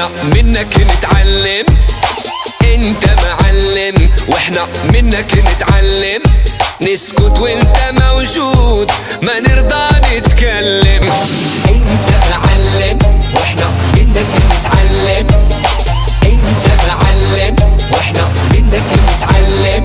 احنا منك نتعلم. انت معلم واحنا منك نتعلم. نسكت وانت موجود ما نرضى نتكلم. انت معلم واحنا منك نتعلم. انت معلم واحنا منك نتعلم.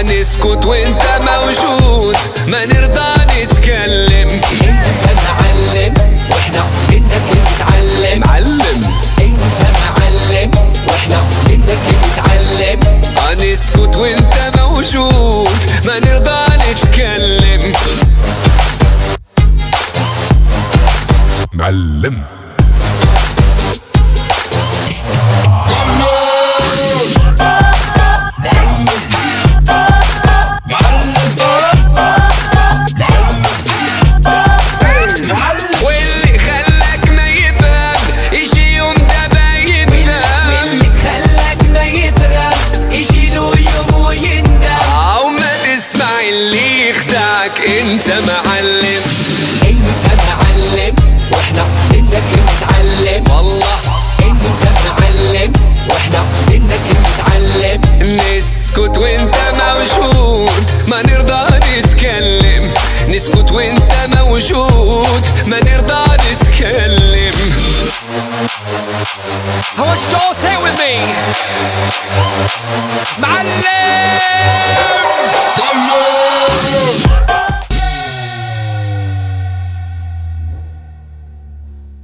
نسكت وانت موجود ما نرضى نتكلم. انت معلم واحنا منك نتعلم. معلم انت معلم واحنا منك نتعلم. نسكت وانت موجود ما نرضى نتكلم. معلم انت معلم. انت معلم واحنا منك نتعلم. والله انت معلم واحنا منك نتعلم. نسكت وانت موجود ما نرضى نتكلم. نسكت وانت موجود ما نرضى نتكلم. I want you to all say it with me. معلم